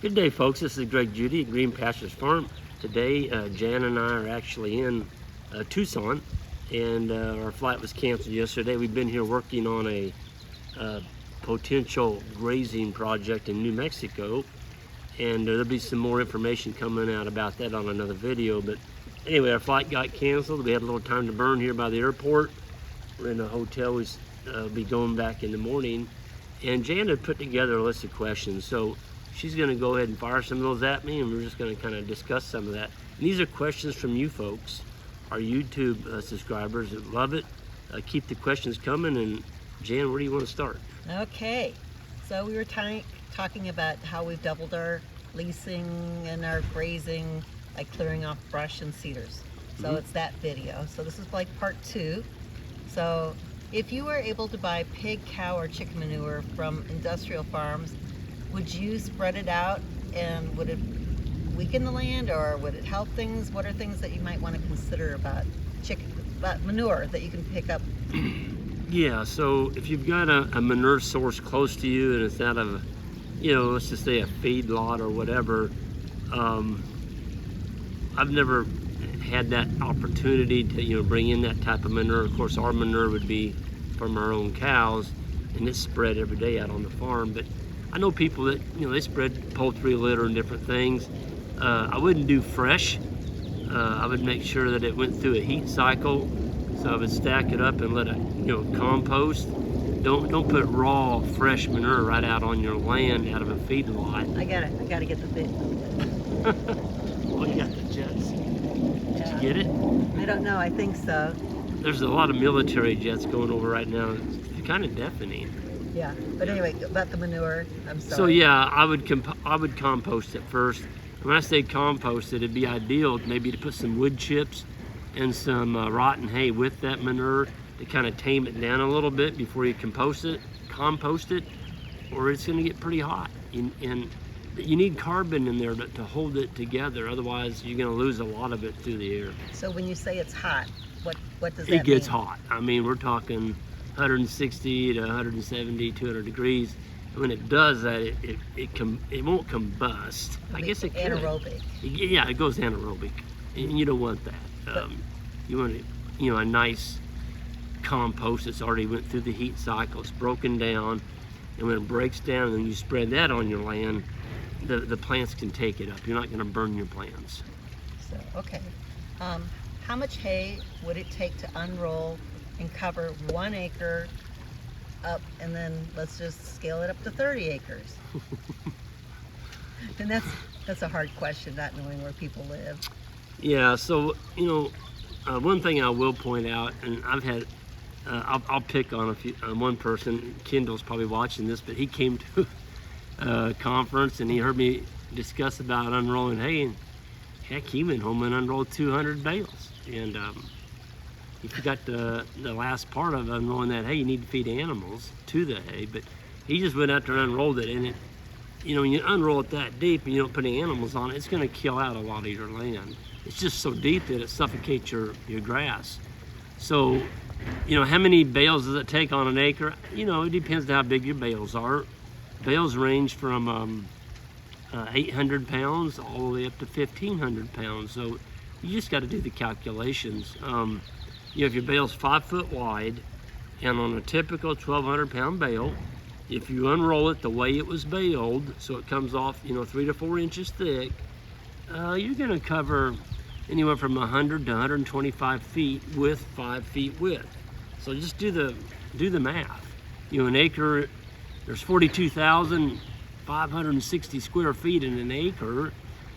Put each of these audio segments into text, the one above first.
Good day, folks. This is Greg Judy at Green Pastures Farm. Today, Jan and I are actually in Tucson, and our flight was canceled yesterday. We've been here working on a potential grazing project in New Mexico, and there'll be some more information coming out about that on another video. But anyway, our flight got canceled. We had a little time to burn here by the airport. We're in a hotel. We'll be going back in the morning, and Jan had put together a list of questions. So she's going to go ahead and fire some of those at me, and we're just going to kind of discuss some of that. And these are questions from you folks, our YouTube subscribers that love it. Keep the questions coming. And Jan, where do you want to start? Okay, so we were talking about how we've doubled our leasing and our grazing by clearing off brush and cedars. So It's that video. So this is like part 2. So if you were able to buy pig, cow, or chicken manure from industrial farms, would you spread it out, and would it weaken the land, or would it help things? What are things that you might want to consider about manure that you can pick up? Yeah, so if you've got a manure source close to you and it's out of, let's just say a feed lot or whatever, I've never had that opportunity to, bring in that type of manure. Of course, our manure would be from our own cows, and it's spread every day out on the farm. But I know people that, they spread poultry litter and different things. I wouldn't do fresh. I would make sure that it went through a heat cycle. So I would stack it up and let it, compost. Don't put raw, fresh manure right out on your land out of a feed lot. I gotta get the bit. Oh, you got the jets. Did you get it? I don't know. I think so. There's a lot of military jets going over right now. It's kind of deafening. Yeah, but anyway, about the manure, I'm sorry. So yeah, I would compost it first. When I say compost it, it'd be ideal maybe to put some wood chips and some rotten hay with that manure to kind of tame it down a little bit before you compost it, or it's going to get pretty hot. And you need carbon in there to hold it together. Otherwise, you're going to lose a lot of it through the air. So when you say it's hot, what does that mean? It gets hot. I mean, we're talking 160 to 170, 200 degrees. And when it does that, it won't combust. I guess it can. Anaerobic. Yeah, it goes anaerobic, and you don't want that. You want a nice compost that's already went through the heat cycle. It's broken down, and when it breaks down and you spread that on your land, the plants can take it up. You're not going to burn your plants. So okay, how much hay would it take to unroll and cover 1 acre up, and then let's just scale it up to 30 acres? And that's a hard question, not knowing where people live. Yeah, so one thing I will point out, and I've had, I'll pick on one person. Kendall's probably watching this, but he came to a conference and he heard me discuss about unrolling hay, and heck, he went home and unrolled 200 bales. And he forgot the last part of unrolling that hay. You need to feed animals to the hay, but he just went out there and unrolled it, and it, when you unroll it that deep and you don't put any animals on it, it's going to kill out a lot of your land. It's just so deep that it suffocates your grass. So, how many bales does it take on an acre? It depends on how big your bales are. Bales range from 800 pounds all the way up to 1,500 pounds. So you just got to do the calculations. If your bale's 5 foot wide, and on a typical 1,200 pound bale, if you unroll it the way it was baled, so it comes off 3 to 4 inches thick, you're going to cover anywhere from 100 to 125 feet with 5 feet width. So just do the math. An acre, there's 42,560 square feet in an acre.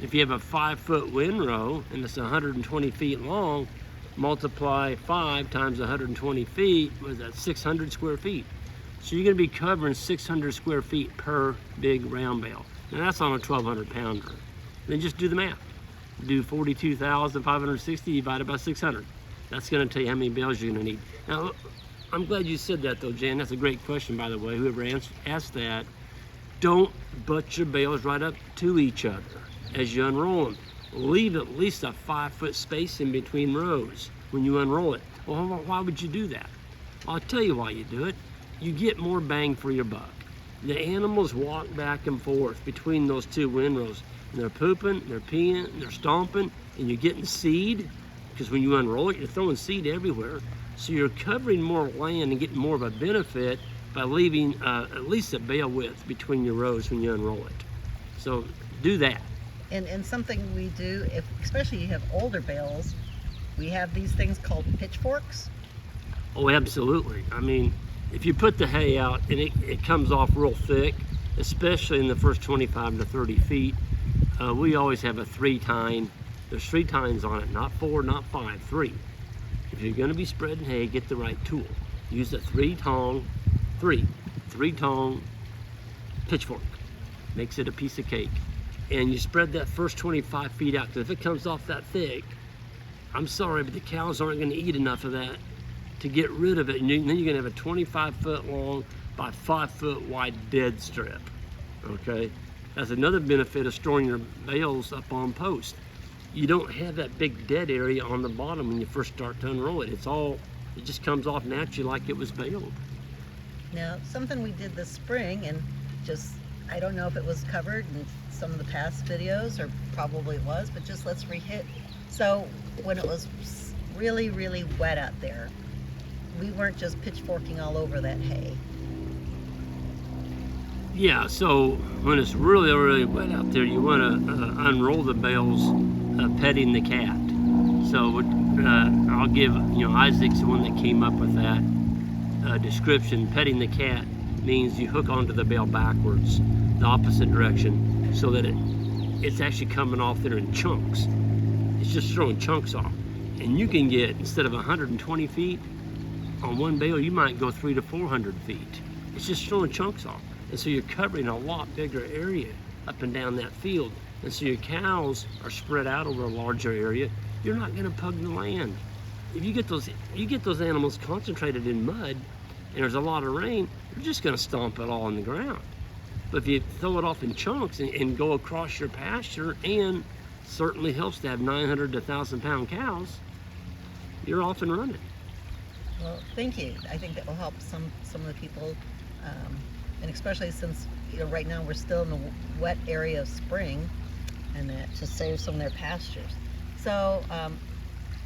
If you have a 5 foot windrow and it's 120 feet long, multiply 5 times 120 feet, what is that, 600 square feet. So you're going to be covering 600 square feet per big round bale. And that's on a 1,200 pounder. Then just do the math. Do 42,560 divided by 600. That's going to tell you how many bales you're going to need. Now, I'm glad you said that though, Jan. That's a great question, by the way. Whoever asked that, don't butt your bales right up to each other as you unroll them. Leave at least a 5 foot space in between rows when you unroll it. Well, why would you do that? I'll tell you why you do it. You get more bang for your buck. The animals walk back and forth between those two windrows. And they're pooping, they're peeing, they're stomping, and you're getting seed, because when you unroll it, you're throwing seed everywhere. So you're covering more land and getting more of a benefit by leaving at least a bale width between your rows when you unroll it. So do that. And something we do, if especially you have older bales, we have these things called pitchforks. Oh, absolutely. I mean, if you put the hay out and it comes off real thick, especially in the first 25 to 30 feet, we always have a 3-tine. There's 3 tines on it, not 4, not 5, 3. If you're gonna be spreading hay, get the right tool. Use a 3-tong pitchfork. Makes it a piece of cake. And you spread that first 25 feet out, because if it comes off that thick, I'm sorry, but the cows aren't gonna eat enough of that to get rid of it. And then you're gonna have a 25-foot long by 5-foot wide dead strip, okay? That's another benefit of storing your bales up on post. You don't have that big dead area on the bottom when you first start to unroll it. It just comes off naturally like it was baled. Now, something we did this spring, and just, I don't know if it was covered in some of the past videos, or probably it was, but just let's re-hit. So when it was really, really wet out there, we weren't just pitchforking all over that hay. Yeah, so when it's really, really wet out there, you want to unroll the bales petting the cat. So I'll give, Isaac's the one that came up with that description. Petting the cat means you hook onto the bale backwards, the opposite direction, so that it's actually coming off there in chunks. It's just throwing chunks off. And you can get, instead of 120 feet on one bale, you might go 300 to 400 feet. It's just throwing chunks off. And so you're covering a lot bigger area up and down that field. And so your cows are spread out over a larger area. You're not gonna pug the land. If you get those animals concentrated in mud and there's a lot of rain, you're just gonna stomp it all on the ground. But if you throw it off in chunks and go across your pasture, and certainly helps to have 900 to 1,000 pound cows, you're off and running. Well, thank you. I think that will help some of the people, and especially since right now we're still in the wet area of spring, and that to save some of their pastures. So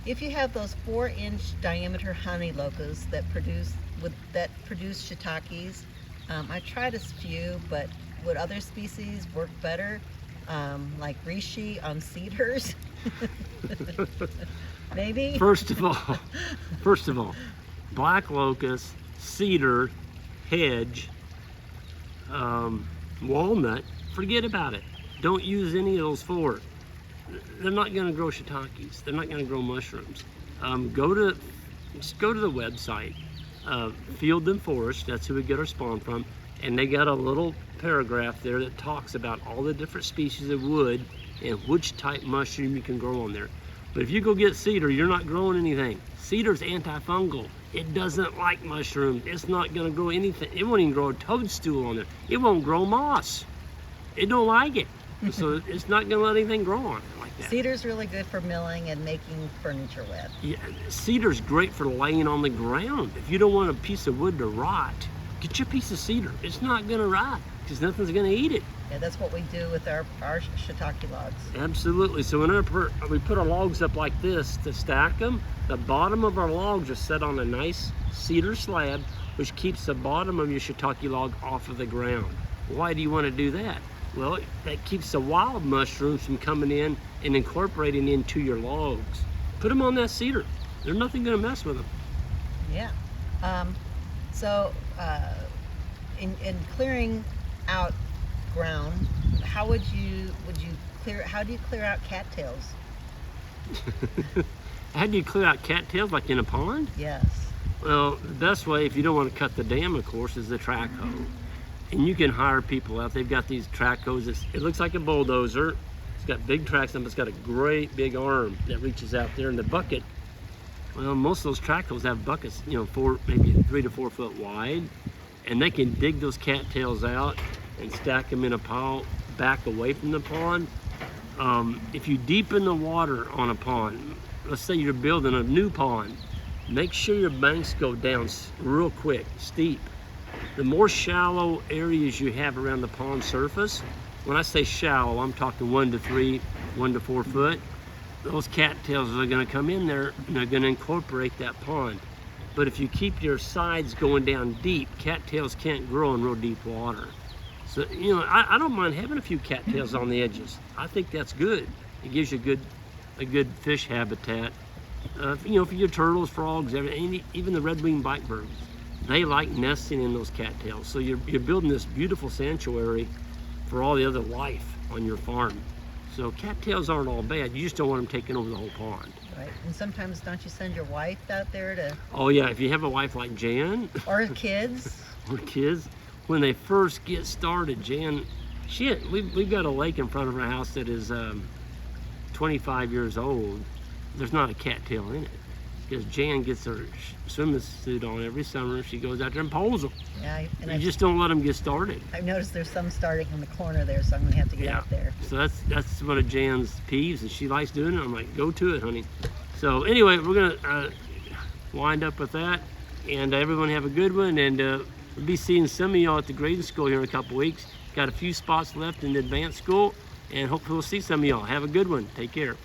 if you have those 4-inch diameter honey locusts that produce shiitakes, I tried a few, but would other species work better, like reishi on cedars? Maybe. First of all, black locust, cedar, hedge, walnut, forget about it. Don't use any of those 4. They're not going to grow shiitakes. They're not going to grow mushrooms. Just go to the website, Field and Forest. That's who we get our spawn from, and they got a little paragraph there that talks about all the different species of wood and which type mushroom you can grow on there. But if you go get cedar, you're not growing anything. Cedar's antifungal. It doesn't like mushrooms. It's not going to grow anything. It won't even grow a toadstool on there. It won't grow moss. It don't like it. So it's not going to let anything grow on it like that. Cedar's really good for milling and making furniture with. Yeah, cedar's great for laying on the ground. If you don't want a piece of wood to rot, get your piece of cedar. It's not going to rot because nothing's going to eat it. Yeah, that's what we do with our shiitake logs. Absolutely. So when we put our logs up like this to stack them, the bottom of our logs are set on a nice cedar slab, which keeps the bottom of your shiitake log off of the ground. Why do you want to do that? Well, that keeps the wild mushrooms from coming in and incorporating into your logs. Put them on that cedar. There's nothing going to mess with them. Yeah. In clearing out ground, how do you clear out cattails? How do you clear out cattails, like in a pond? Yes. Well, the best way, if you don't want to cut the dam, of course, is the track hoe. And you can hire people out. They've got these track hoes. It looks like a bulldozer. It's got big tracks on it. It's got a great big arm that reaches out there. And the bucket, well, most of those track hoes have buckets, maybe 3 to 4 foot wide. And they can dig those cattails out and stack them in a pile back away from the pond. If you deepen the water on a pond, let's say you're building a new pond, make sure your banks go down real quick, steep. the more shallow areas you have around the pond surface, when I say shallow, I'm talking 1 to 3, 1 to 4 foot, those cattails are going to come in there and they're going to incorporate that pond. But if you keep your sides going down deep, cattails can't grow in real deep water. So, you know, I don't mind having a few cattails on the edges. I think that's good. It gives you a good fish habitat. You know, for your turtles, frogs, even the red-winged blackbirds, they like nesting in those cattails. So you're building this beautiful sanctuary for all the other life on your farm. So cattails aren't all bad. You just don't want them taking over the whole pond. Right. And sometimes don't you send your wife out there to? Oh yeah, if you have a wife like Jan. Or kids. Or kids. When they first get started, Jan, we've got a lake in front of our house that is 25 years old. There's not a cattail in it. Because Jan gets her swimming suit on every summer. She goes out there and pulls them. Yeah, and you just don't let them get started. I've noticed there's some starting in the corner there, so I'm gonna have to get out there. So that's one of Jan's peeves, and she likes doing it. I'm like, go to it, honey. So anyway, we're gonna wind up with that, and everyone have a good one. And we'll be seeing some of y'all at the grading school here in a couple weeks. Got a few spots left in the advanced school, and hopefully we'll see some of y'all. Have a good one. Take care.